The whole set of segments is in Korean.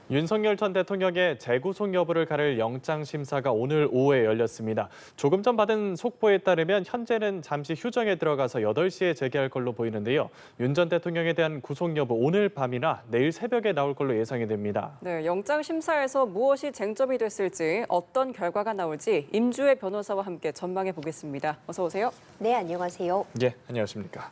윤석열 전 대통령의 재구속 여부를 가릴 영장 심사가 오늘 오후에 열렸습니다. 조금 전 받은 속보에 따르면 현재는 잠시 휴정에 들어가서 8시에 재개할 걸로 보이는데요. 윤 전 대통령에 대한 구속 여부 오늘 밤이나 내일 새벽에 나올 걸로 예상이 됩니다. 네, 영장 심사에서 무엇이 쟁점이 됐을지, 어떤 결과가 나올지 임주혜 변호사와 함께 전망해 보겠습니다. 어서 오세요. 네, 안녕하세요. 예, 안녕하십니까.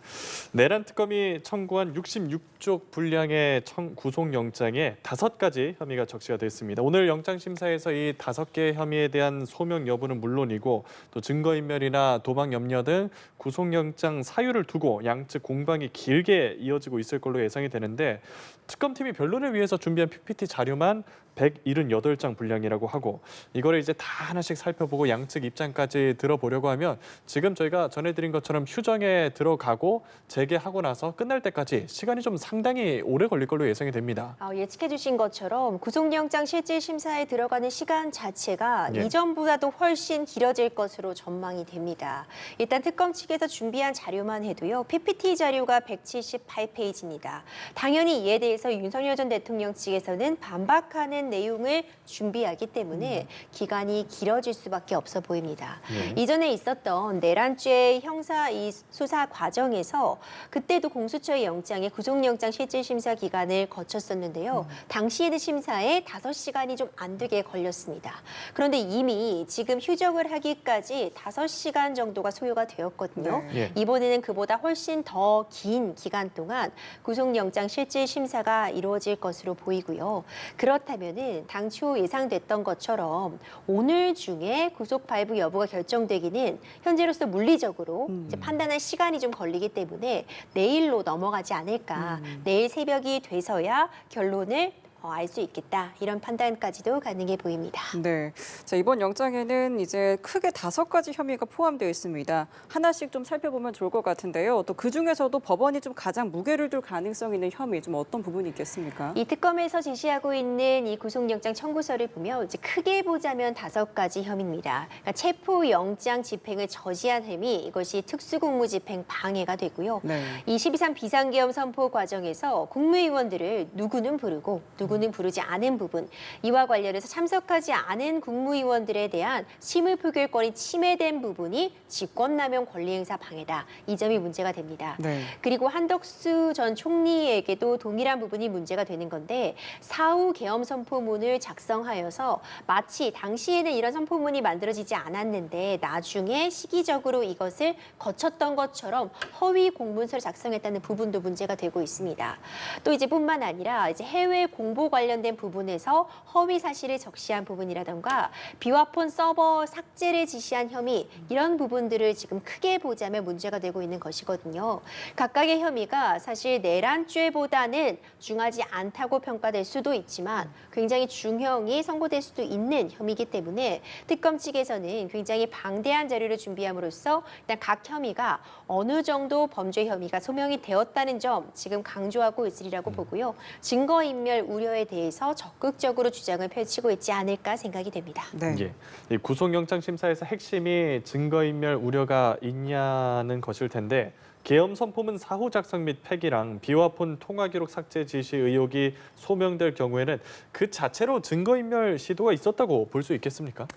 내란 특검이 청구한 66쪽 분량의 구속영장에 5가지 혐의가 적시가 됐습니다. 오늘 영장 심사에서 이 5개 혐의에 대한 소명 여부는 물론이고 또 증거인멸이나 도박 염려 등 구속영장 사유를 두고 양측 공방이 길게 이어지고 있을 걸로 예상이 되는데 특검팀이 변론을 위해서 준비한 PPT 자료만 178장 분량이라고 하고 이거를 이제 다 하나씩 살펴보고 양측 입장까지 들어보려고 하면 지금 저희가 전해드린 것처럼 휴정에 들어가고 재개하고 나서 끝날 때까지 시간이 좀 상당히 오래 걸릴 걸로 예상이 됩니다. 예측해 주신 것처럼 구속영장 실질 심사에 들어가는 시간 자체가 예. 이전보다도 훨씬 길어질 것으로 전망이 됩니다. 일단 특검 측에서 준비한 자료만 해도요. PPT 자료가 178페이지입니다. 당연히 이에 대해서 윤석열 전 대통령 측에서는 반박하는 내용을 준비하기 때문에 기간이 길어질 수밖에 없어 보입니다. 이전에 있었던 내란죄 형사 이 수사 과정에서 그때도 공수처의 영장에 구속영장 실질심사 기간을 거쳤었는데요. 당시에는 심사에 5시간이 좀 안 되게 걸렸습니다. 그런데 이미 지금 휴정을 하기까지 5시간 정도가 소요가 되었거든요. 네. 예. 이번에는 그보다 훨씬 더 긴 기간 동안 구속영장 실질심사가 이루어질 것으로 보이고요. 그렇다면은 당초 예상됐던 것처럼 오늘 중에 구속 발부 여부가 결정되기는 현재로서 물리적으로 이제 판단할 시간이 좀 걸리기 때문에 내일로 넘어가지 않을까. 내일 새벽이 돼서야 결론을 알 수 있겠다. 이런 판단까지도 가능해 보입니다. 네, 자, 이번 영장에는 이제 크게 5가지 혐의가 포함되어 있습니다. 하나씩 좀 살펴보면 좋을 것 같은데요. 또 그중에서도 법원이 좀 가장 무게를 둘 가능성 있는 혐의, 좀 어떤 부분이 있겠습니까? 이 특검에서 제시하고 있는 이 구속영장 청구서를 보면 이제 크게 보자면 5가지 혐의입니다. 그러니까 체포영장 집행을 저지한 혐의, 이것이 특수공무집행 방해가 되고요. 네. 이 12.3 비상계엄 선포 과정에서 국무위원들을 누구는 부르고 누구는 부르지 않은 부분, 이와 관련해서 참석하지 않은 국무위원들에 대한 심의표결권이 침해된 부분이 직권남용 권리행사 방해다. 이 점이 문제가 됩니다. 네. 그리고 한덕수 전 총리에게도 동일한 부분이 문제가 되는 건데 사후 계엄 선포문을 작성하여서 마치 당시에는 이런 선포문이 만들어지지 않았는데 나중에 시기적으로 이것을 거쳤던 것처럼 허위 공문서를 작성했다는 부분도 문제가 되고 있습니다. 또 이제 뿐만 아니라 이제 해외 공보 관련된 부분에서 허위 사실을 적시한 부분이라던가 비화폰 서버 삭제를 지시한 혐의, 이런 부분들을 지금 크게 보자면 문제가 되고 있는 것이거든요. 각각의 혐의가 사실 내란죄보다는 중하지 않다고 평가될 수도 있지만 굉장히 중형이 선고될 수도 있는 혐의이기 때문에 특검 측에서는 굉장히 방대한 자료를 준비함으로써 일단 각 혐의가 어느 정도 범죄 혐의가 소명이 되었다는 점 지금 강조하고 있으리라고 보고요. 증거인멸 우려에 대해서 적극적으로 주장을 펼치고 있지 않을까 생각이 됩니다. 네. 예. 이 구속영장 심사에서 핵심이 증거인멸 우려가 있냐는 것일 텐데 계엄 선포문 사후 작성 및 폐기랑 비화폰 통화 기록 삭제 지시 의혹이 소명될 경우에는 그 자체로 증거인멸 시도가 있었다고 볼 수 있겠습니까?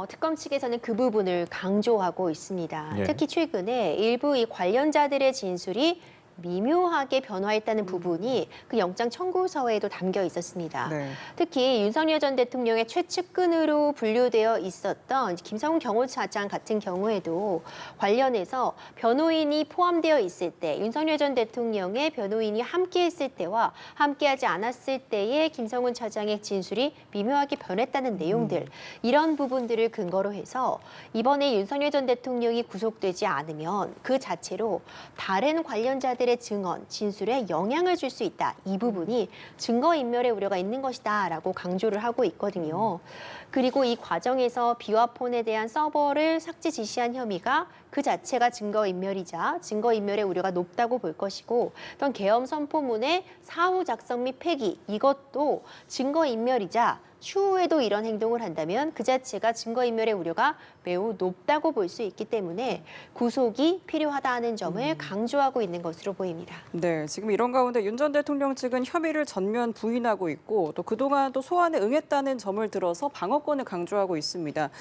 특검 측에서는 그 부분을 강조하고 있습니다. 예. 특히 최근에 일부 이 관련자들의 진술이 미묘하게 변화했다는 부분이 그 영장 청구서에도 담겨 있었습니다. 네. 특히 윤석열 전 대통령의 최측근으로 분류되어 있었던 김성훈 경호처장 같은 경우에도 관련해서 변호인이 포함되어 있을 때, 윤석열 전 대통령의 변호인이 함께했을 때와 함께하지 않았을 때의 김성훈 차장의 진술이 미묘하게 변했다는 내용들, 이런 부분들을 근거로 해서 이번에 윤석열 전 대통령이 구속되지 않으면 그 자체로 다른 관련자들의 증언, 진술에 영향을 줄 수 있다. 이 부분이 증거인멸의 우려가 있는 것이다라고 강조를 하고 있거든요. 그리고 이 과정에서 비화폰에 대한 서버를 삭제 지시한 혐의가 그 자체가 증거인멸이자 증거인멸의 우려가 높다고 볼 것이고 또한 계엄 선포문의 사후 작성 및 폐기 이것도 증거인멸이자 추후에도 이런 행동을 한다면 그 자체가 증거인멸의 우려가 매우 높다고 볼 수 있기 때문에 구속이 필요하다는 점을 강조하고 있는 것으로 보입니다. 네, 지금 이런 가운데 윤 전 대통령 측은 혐의를 전면 부인하고 있고 또 그동안 또 소환에 응했다는 점을 들어서 방어권을 강조하고 있습니다.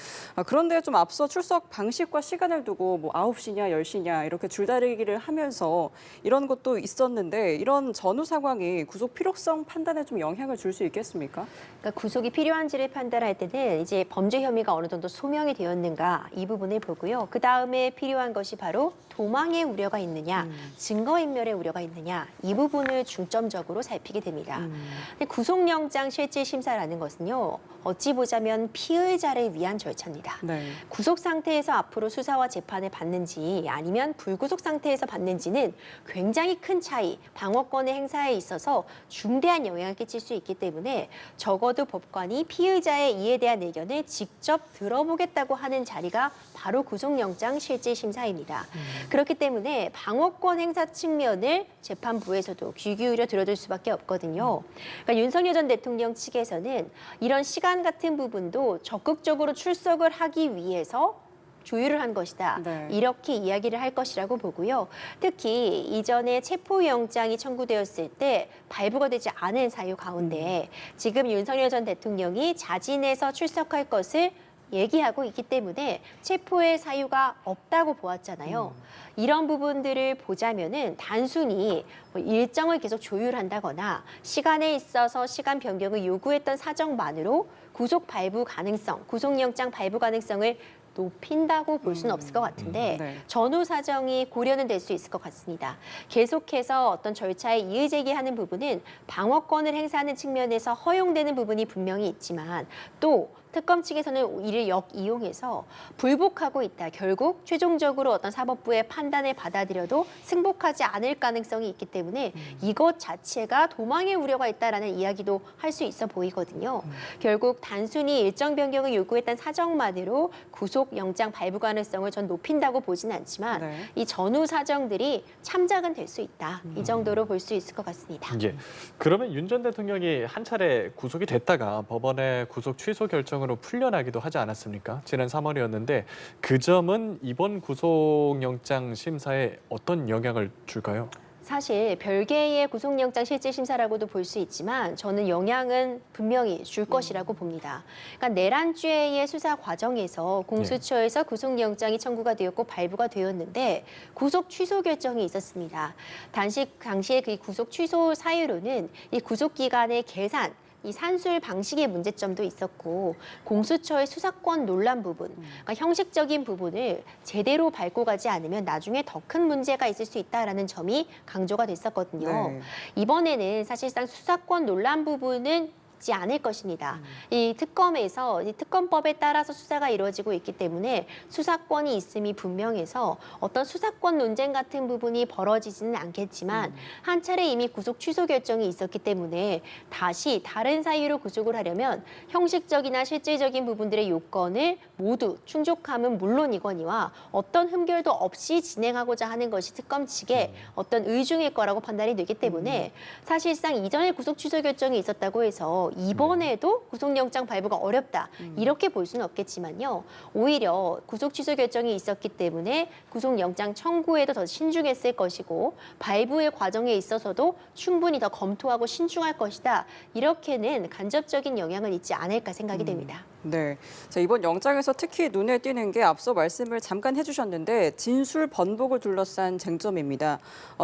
그런데 좀 앞서 출석 방식과 시간을 두고 뭐 9시냐 10시냐 이렇게 줄다리기를 하면서 이런 것도 있었는데 이런 전후 상황이 구속 필요성 판단에 좀 영향을 줄 수 있겠습니까? 그러니까 구속이 필요한지를 판단할 때는 이제 범죄 혐의가 어느 정도 소명이 되었는가 이 부분을 보고요. 그 다음에 필요한 것이 바로 도망의 우려가 있느냐, 증거인멸의 우려가 있느냐 이 부분을 중점적으로 살피게 됩니다. 근데 구속영장 실질 심사라는 것은요. 어찌 보자면 피의자를 위한 절차입니다. 네. 구속 상태에서 앞으로 수사와 재판을 받는지 아니면 불구속 상태에서 받는지는 굉장히 큰 차이, 방어권의 행사에 있어서 중대한 영향을 끼칠 수 있기 때문에 적어도 법관이 피의자의 이에 대한 의견을 직접 들어보겠다고 하는 자리가 바로 구속영장 실질심사입니다. 그렇기 때문에 방어권 행사 측면을 재판부에서도 귀 기울여 들어줄 수밖에 없거든요. 그러니까 윤석열 전 대통령 측에서는 이런 시간 같은 부분도 적극적으로 출석을 하기 위해서 조율을 한 것이다. 네. 이렇게 이야기를 할 것이라고 보고요. 특히 이전에 체포영장이 청구되었을 때 발부가 되지 않은 사유 가운데 지금 윤석열 전 대통령이 자진해서 출석할 것을 얘기하고 있기 때문에 체포의 사유가 없다고 보았잖아요. 이런 부분들을 보자면은 단순히 뭐 일정을 계속 조율한다거나 시간에 있어서 시간 변경을 요구했던 사정만으로 구속 발부 가능성, 구속영장 발부 가능성을 높인다고 볼 수는 없을 것 같은데 네. 전후 사정이 고려는 될 수 있을 것 같습니다. 계속해서 어떤 절차에 이의 제기하는 부분은 방어권을 행사하는 측면에서 허용되는 부분이 분명히 있지만 또 특검 측에서는 이를 역이용해서 불복하고 있다. 결국 최종적으로 어떤 사법부의 판단을 받아들여도 승복하지 않을 가능성이 있기 때문에 이것 자체가 도망의 우려가 있다라는 이야기도 할 수 있어 보이거든요. 결국 단순히 일정 변경을 요구했던 사정만으로 구속영장 발부 가능성을 전 높인다고 보진 않지만 네. 이 전후 사정들이 참작은 될 수 있다. 이 정도로 볼 수 있을 것 같습니다. 예. 그러면 윤 전 대통령이 한 차례 구속이 됐다가 법원의 구속 취소 결정으로 풀려나기도 하지 않았습니까? 지난 3월이었는데 그 점은 이번 구속영장 심사에 어떤 영향을 줄까요? 사실 별개의 구속영장 실질심사라고도 볼 수 있지만 저는 영향은 분명히 줄 것이라고 봅니다. 그러니까 내란죄의 수사 과정에서 공수처에서 구속영장이 청구가 되었고 발부가 되었는데 구속 취소 결정이 있었습니다. 당시에 그 구속 취소 사유로는 이 구속기간의 계산, 이 산술 방식의 문제점도 있었고 공수처의 수사권 논란 부분, 그러니까 형식적인 부분을 제대로 밟고 가지 않으면 나중에 더 큰 문제가 있을 수 있다라는 점이 강조가 됐었거든요. 네. 이번에는 사실상 수사권 논란 부분은 있지 않을 것입니다. 이 특검에서 이 특검법에 따라서 수사가 이루어지고 있기 때문에 수사권이 있음이 분명해서 어떤 수사권 논쟁 같은 부분이 벌어지지는 않겠지만 한 차례 이미 구속 취소 결정이 있었기 때문에 다시 다른 사유로 구속을 하려면 형식적이나 실질적인 부분들의 요건을 모두 충족함은 물론이거니와 어떤 흠결도 없이 진행하고자 하는 것이 특검 측의 어떤 의중일 거라고 판단이 되기 때문에 사실상 이전에 구속 취소 결정이 있었다고 해서 이번에도 구속영장 발부가 어렵다. 이렇게 볼 수는 없겠지만요. 오히려 구속 취소 결정이 있었기 때문에 구속영장 청구에도 더 신중했을 것이고 발부의 과정에 있어서도 충분히 더 검토하고 신중할 것이다. 이렇게는 간접적인 영향은 있지 않을까 생각이 됩니다. 네. 자, 이번 영장에서 특히 눈에 띄는 게 앞서 말씀을 잠깐 해주셨는데 진술 번복을 둘러싼 쟁점입니다.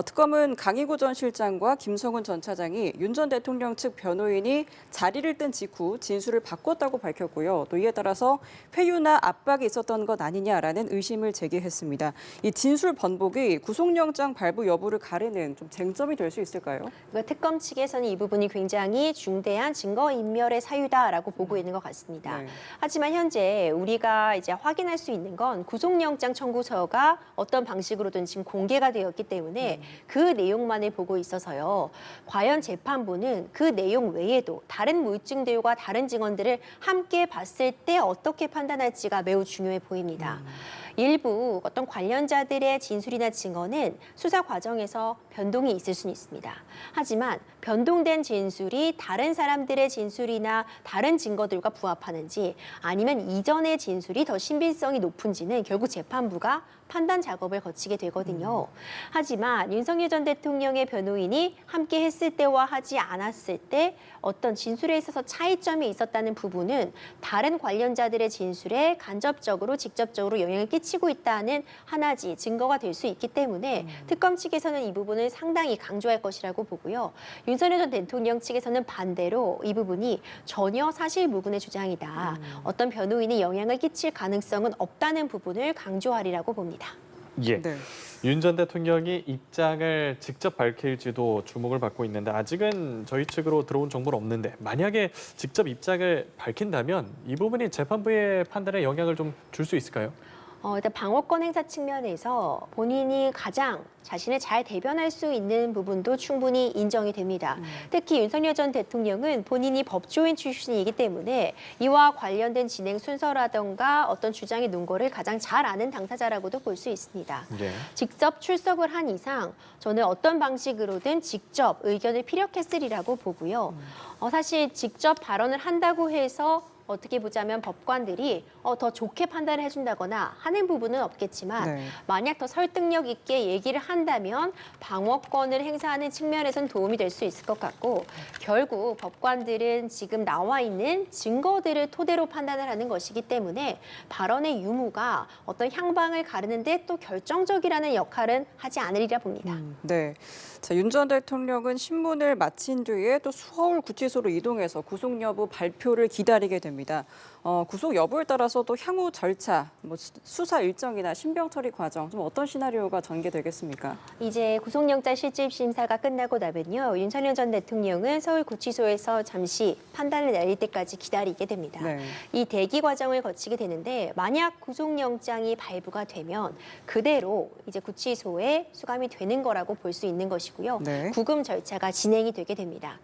특검은 강희구 전 실장과 김성훈 전 차장이 윤 전 대통령 측 변호인이 자리를 뜬 직후 진술을 바꿨다고 밝혔고요. 또 이에 따라서 회유나 압박이 있었던 것 아니냐라는 의심을 제기했습니다. 이 진술 번복이 구속영장 발부 여부를 가르는 좀 쟁점이 될 수 있을까요? 그러니까 특검 측에서는 이 부분이 굉장히 중대한 증거인멸의 사유다라고 보고 있는 것 같습니다. 네. 네. 하지만 현재 우리가 이제 확인할 수 있는 건 구속영장 청구서가 어떤 방식으로든 지금 공개가 되었기 때문에 그 내용만을 보고 있어서요. 과연 재판부는 그 내용 외에도 다른 물증들과 다른 증언들을 함께 봤을 때 어떻게 판단할지가 매우 중요해 보입니다. 일부 어떤 관련자들의 진술이나 증언은 수사 과정에서 변동이 있을 수는 있습니다. 하지만 변동된 진술이 다른 사람들의 진술이나 다른 증거들과 부합하는지 아니면 이전의 진술이 더 신빙성이 높은지는 결국 재판부가 판단 작업을 거치게 되거든요. 하지만 윤석열 전 대통령의 변호인이 함께 했을 때와 하지 않았을 때 어떤 진술에 있어서 차이점이 있었다는 부분은 다른 관련자들의 진술에 간접적으로 직접적으로 영향을 끼치고 있다는 하나지 증거가 될 수 있기 때문에 특검 측에서는 이 부분을 상당히 강조할 것이라고 보고요. 윤석열 전 대통령 측에서는 반대로 이 부분이 전혀 사실무근의 주장이다. 어떤 변호인이 영향을 끼칠 가능성은 없다는 부분을 강조하리라고 봅니다. 예. 네. 윤 전 대통령이 입장을 직접 밝힐지도 주목을 받고 있는데 아직은 저희 측으로 들어온 정보는 없는데 만약에 직접 입장을 밝힌다면 이 부분이 재판부의 판단에 영향을 좀 줄 수 있을까요? 일단 방어권 행사 측면에서 본인이 가장 자신을 잘 대변할 수 있는 부분도 충분히 인정이 됩니다. 특히 윤석열 전 대통령은 본인이 법조인 출신이기 때문에 이와 관련된 진행 순서라던가 어떤 주장의 논거를 가장 잘 아는 당사자라고도 볼 수 있습니다. 예. 직접 출석을 한 이상 저는 어떤 방식으로든 직접 의견을 피력했으리라고 보고요. 사실 직접 발언을 한다고 해서 어떻게 보자면 법관들이 더 좋게 판단을 해준다거나 하는 부분은 없겠지만 네. 만약 더 설득력 있게 얘기를 한다면 방어권을 행사하는 측면에서는 도움이 될 수 있을 것 같고 결국 법관들은 지금 나와 있는 증거들을 토대로 판단을 하는 것이기 때문에 발언의 유무가 어떤 향방을 가르는데 또 결정적이라는 역할은 하지 않으리라 봅니다. 네. 자, 윤 전 대통령은 신문을 마친 뒤에 또 서울구치소로 이동해서 구속 여부 발표를 기다리게 됩니다. 구속 여부에 따라서 또 향후 절차, 수사 일정이나 신병 처리 과정, 좀 어떤 시나리오가 전개되겠습니까? 이제 구속영장 실질 심사가 끝나고 나면요. 윤석열 전 대통령은 서울구치소에서 잠시 판단을 내릴 때까지 기다리게 됩니다. 네. 이 대기 과정을 거치게 되는데 만약 구속영장이 발부가 되면 그대로 이제 구치소에 수감이 되는 거라고 볼 수 있는 것이고요. 네. 구금 절차가 진행이 되게 됩니다.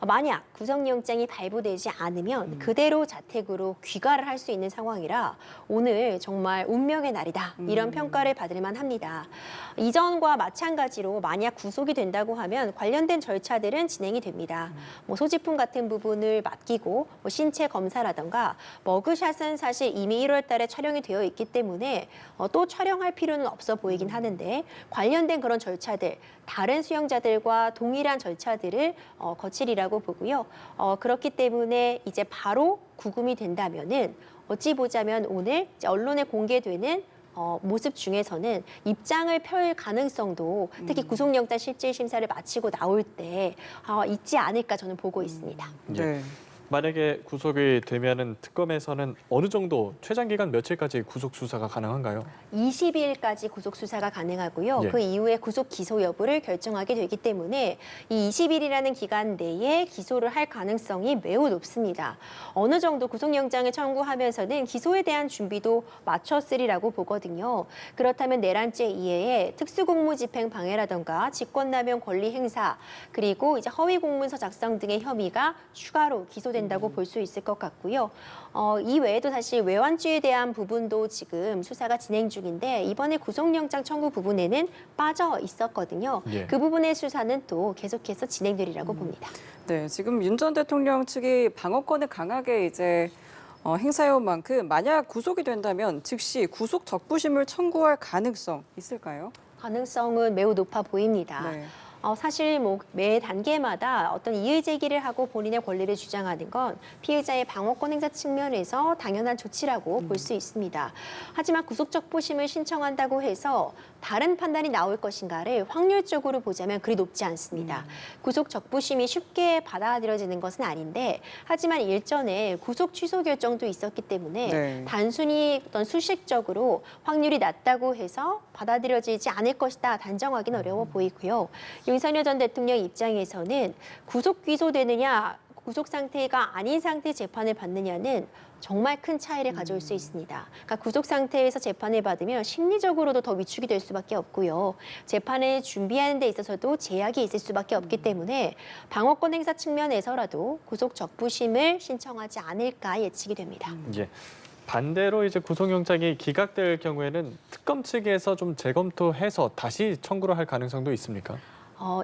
만약 구속영장이 발부되지 않으면 그대로 자택으로 귀가를 할 수 있는 상황이라 오늘 정말 운명의 날이다. 이런 평가를 받을 만합니다. 이전과 마찬가지로 만약 구속이 된다고 하면 관련된 절차들은 진행이 됩니다. 소지품 같은 부분을 맡기고 신체 검사라던가 머그샷은 사실 이미 1월 달에 촬영이 되어 있기 때문에 또 촬영할 필요는 없어 보이긴 하는데 관련된 그런 절차들, 다른 수용자들과 동일한 절차들을 거치리라고 보고요. 그렇기 때문에 이제 바로 구금이 된다면은 어찌 보자면 오늘 이제 언론에 공개되는 모습 중에서는 입장을 펼 가능성도 특히 구속영장 실질 심사를 마치고 나올 때 있지 않을까 저는 보고 있습니다. 네. 만약에 구속이 되면은 특검에서는 어느 정도 최장 기간 며칠까지 구속 수사가 가능한가요? 20일까지 구속 수사가 가능하고요. 예. 그 이후에 구속 기소 여부를 결정하게 되기 때문에 이 20일이라는 기간 내에 기소를 할 가능성이 매우 높습니다. 어느 정도 구속영장을 청구하면서는 기소에 대한 준비도 마쳤으리라고 보거든요. 그렇다면 내란죄 이외에 특수공무집행 방해라던가 직권남용 권리 행사 그리고 이제 허위 공문서 작성 등의 혐의가 추가로 기소된다고 볼 수 있을 것 같고요. 이 외에도 사실 외환죄에 대한 부분도 지금 수사가 진행 중인데 이번에 구속영장 청구 부분에는 빠져 있었거든요. 예. 그 부분의 수사는 또 계속해서 진행되리라고 봅니다. 네, 지금 윤 전 대통령 측이 방어권을 강하게 이제 행사해온 만큼 만약 구속이 된다면 즉시 구속 적부심을 청구할 가능성 있을까요? 가능성은 매우 높아 보입니다. 네. 사실 매 단계마다 어떤 이의 제기를 하고 본인의 권리를 주장하는 건 피해자의 방어권 행사 측면에서 당연한 조치라고 볼 수 있습니다. 하지만 구속적부심을 신청한다고 해서 다른 판단이 나올 것인가를 확률적으로 보자면 그리 높지 않습니다. 구속적부심이 쉽게 받아들여지는 것은 아닌데 하지만 일전에 구속 취소 결정도 있었기 때문에 네. 단순히 어떤 수식적으로 확률이 낮다고 해서 받아들여지지 않을 것이다 단정하기는 어려워 보이고요. 윤석열 전 대통령 입장에서는 구속 기소되느냐 구속 상태가 아닌 상태 재판을 받느냐는 정말 큰 차이를 가져올 수 있습니다. 그러니까 구속 상태에서 재판을 받으면 심리적으로도 더 위축이 될 수밖에 없고요. 재판을 준비하는 데 있어서도 제약이 있을 수밖에 없기 때문에 방어권 행사 측면에서라도 구속 적부심을 신청하지 않을까 예측이 됩니다. 예. 반대로 이제 구속영장이 기각될 경우에는 특검 측에서 좀 재검토해서 다시 청구를 할 가능성도 있습니까?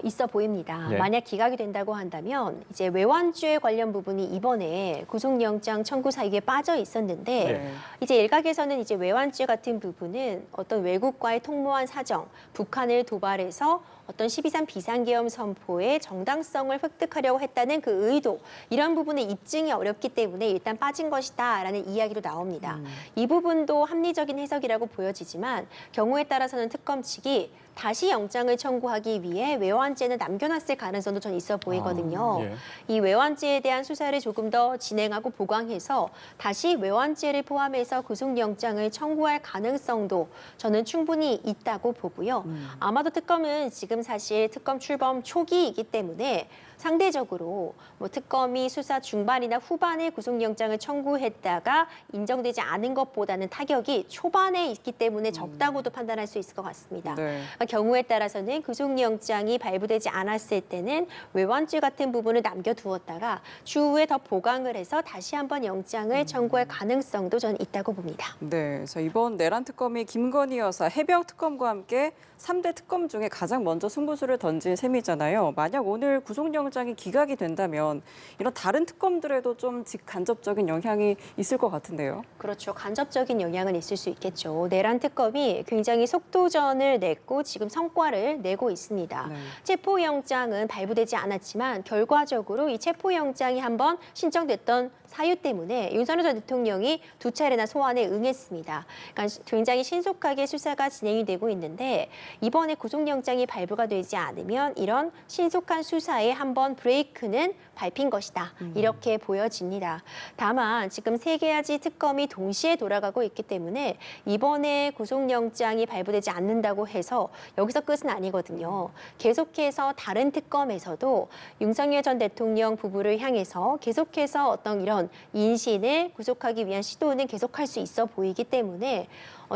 있어 보입니다. 예. 만약 기각이 된다고 한다면 이제 외환죄 관련 부분이 이번에 구속영장 청구 사유에 빠져 있었는데 예. 이제 일각에서는 이제 외환죄 같은 부분은 어떤 외국과의 통모한 사정, 북한을 도발해서 어떤 12.3 비상계엄 선포의 정당성을 획득하려고 했다는 그 의도, 이런 부분의 입증이 어렵기 때문에 일단 빠진 것이다라는 이야기로 나옵니다. 이 부분도 합리적인 해석이라고 보여지지만 경우에 따라서는 특검 측이 다시 영장을 청구하기 위해 외환죄는 남겨놨을 가능성도 전 있어 보이거든요. 예. 이 외환죄에 대한 수사를 조금 더 진행하고 보강해서 다시 외환죄를 포함해서 구속영장을 청구할 가능성도 저는 충분히 있다고 보고요. 아마도 특검은 지금 사실 특검 출범 초기이기 때문에 상대적으로 뭐 특검이 수사 중반이나 후반에 구속영장을 청구했다가 인정되지 않은 것보다는 타격이 초반에 있기 때문에 적다고도 판단할 수 있을 것 같습니다. 네. 그러니까 경우에 따라서는 구속영장이 발부되지 않았을 때는 외환죄 같은 부분을 남겨두었다가 추후에 더 보강을 해서 다시 한번 영장을 청구할 가능성도 저는 있다고 봅니다. 네, 그래서 이번 내란 특검이 김건희 여사 해병 특검과 함께 3대 특검 중에 가장 먼저 승부수를 던진 셈이잖아요. 만약 오늘 구속영장이 기각이 된다면 이런 다른 특검들에도 좀 직간접적인 영향이 있을 것 같은데요. 그렇죠. 간접적인 영향은 있을 수 있겠죠. 내란 특검이 굉장히 속도전을 냈고 지금 성과를 내고 있습니다. 네. 체포영장은 발부되지 않았지만 결과적으로 이 체포영장이 한번 신청됐던 사유 때문에 윤석열 전 대통령이 2차례나 소환에 응했습니다. 그러니까 굉장히 신속하게 수사가 진행이 되고 있는데 이번에 구속영장이 발부가 되지 않으면 이런 신속한 수사에 한번 브레이크는 밟힌 것이다. 이렇게 보여집니다. 다만 지금 3가지 특검이 동시에 돌아가고 있기 때문에 이번에 구속영장이 발부되지 않는다고 해서 여기서 끝은 아니거든요. 계속해서 다른 특검에서도 윤석열 전 대통령 부부를 향해서 계속해서 어떤 이런 인신을 구속하기 위한 시도는 계속할 수 있어 보이기 때문에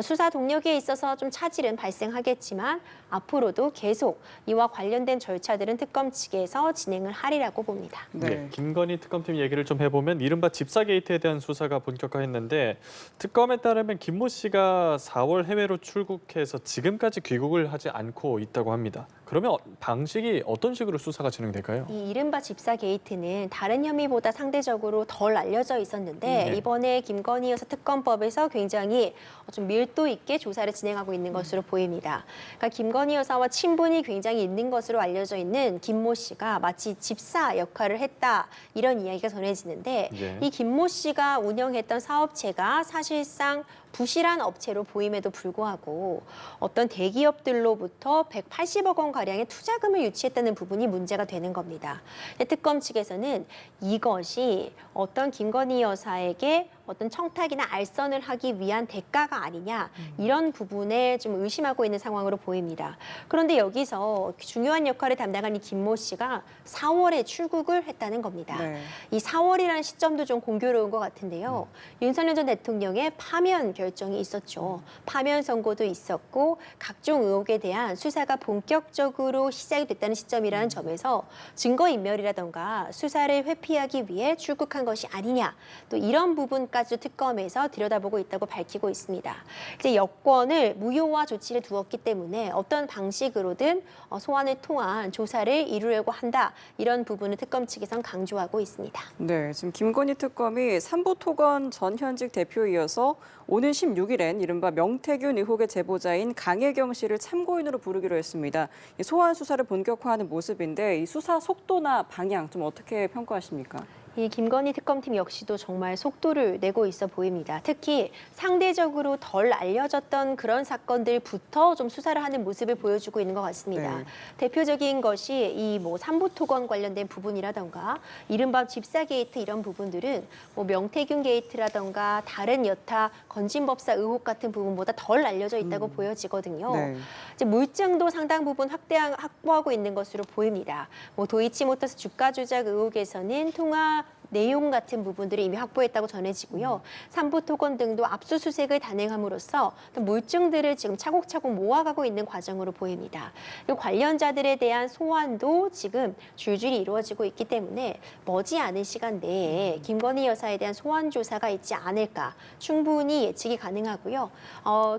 수사 동력에 있어서 좀 차질은 발생하겠지만 앞으로도 계속 이와 관련된 절차들은 특검 측에서 진행을 하리라고 봅니다. 네. 예, 김건희 특검팀 얘기를 좀 해보면 이른바 집사 게이트에 대한 수사가 본격화했는데 특검에 따르면 김모 씨가 4월 해외로 출국해서 지금까지 귀국을 하지 않고 있다고 합니다. 그러면 방식이 어떤 식으로 수사가 진행될까요? 이 이른바 집사 게이트는 다른 혐의보다 상대적으로 덜 알려져 있었는데 네. 이번에 김건희 여사 특검법에서 굉장히 좀 밀도 있게 조사를 진행하고 있는 것으로 보입니다. 그러니까 김건희 여사와 친분이 굉장히 있는 것으로 알려져 있는 김모 씨가 마치 집사 역할을 했다 이런 이야기가 전해지는데 네. 이 김모 씨가 운영했던 사업체가 사실상 부실한 업체로 보임에도 불구하고 어떤 대기업들로부터 180억 원 가량의 투자금을 유치했다는 부분이 문제가 되는 겁니다. 특검 측에서는 이것이 어떤 김건희 여사에게 어떤 청탁이나 알선을 하기 위한 대가가 아니냐 이런 부분에 좀 의심하고 있는 상황으로 보입니다. 그런데 여기서 중요한 역할을 담당한 이 김모 씨가 4월에 출국을 했다는 겁니다. 네. 이 4월이라는 시점도 좀 공교로운 것 같은데요. 윤석열 전 대통령의 파면 결정이 있었죠. 파면 선고도 있었고 각종 의혹에 대한 수사가 본격적으로 시작이 됐다는 시점이라는 점에서 증거인멸이라던가 수사를 회피하기 위해 출국한 것이 아니냐. 또 이런 부분까지 특검에서 들여다보고 있다고 밝히고 있습니다. 이제 여권을 무효화 조치를 두었기 때문에 어떤 방식으로든 소환을 통한 조사를 이루려고 한다. 이런 부분을 특검 측에선 강조하고 있습니다. 네, 지금 김건희 특검이 삼부토건 전 현직 대표에 이어서 오는 16일엔 이른바 명태균 의혹의 제보자인 강혜경 씨를 참고인으로 부르기로 했습니다. 이 소환 수사를 본격화하는 모습인데 이 수사 속도나 방향 좀 어떻게 평가하십니까? 이 김건희 특검팀 역시도 정말 속도를 내고 있어 보입니다. 특히 상대적으로 덜 알려졌던 그런 사건들부터 좀 수사를 하는 모습을 보여주고 있는 것 같습니다. 네. 대표적인 것이 이 뭐 삼부토건 관련된 부분이라던가 이른바 집사 게이트 이런 부분들은 뭐 명태균 게이트라던가 다른 여타 건진법사 의혹 같은 부분보다 덜 알려져 있다고 보여지거든요. 네. 이제 물증도 상당 부분 확보하고 있는 것으로 보입니다. 뭐 도이치모터스 주가 조작 의혹에서는 통화 내용 같은 부분들을 이미 확보했다고 전해지고요. 삼부토건 등도 압수수색을 단행함으로써 물증들을 지금 차곡차곡 모아가고 있는 과정으로 보입니다. 그리고 관련자들에 대한 소환도 지금 줄줄이 이루어지고 있기 때문에 머지않은 시간 내에 김건희 여사에 대한 소환 조사가 있지 않을까 충분히 예측이 가능하고요.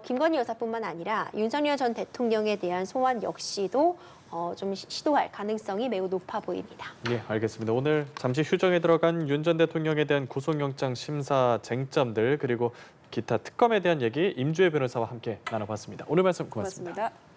김건희 여사뿐만 아니라 윤석열 전 대통령에 대한 소환 역시도 좀 시도할 가능성이 매우 높아 보입니다. 예, 알겠습니다. 오늘 잠시 휴정에 들어간 윤 전 대통령에 대한 구속영장 심사 쟁점들 그리고 기타 특검에 대한 얘기 임주혜 변호사와 함께 나눠봤습니다. 오늘 말씀 고맙습니다. 고맙습니다.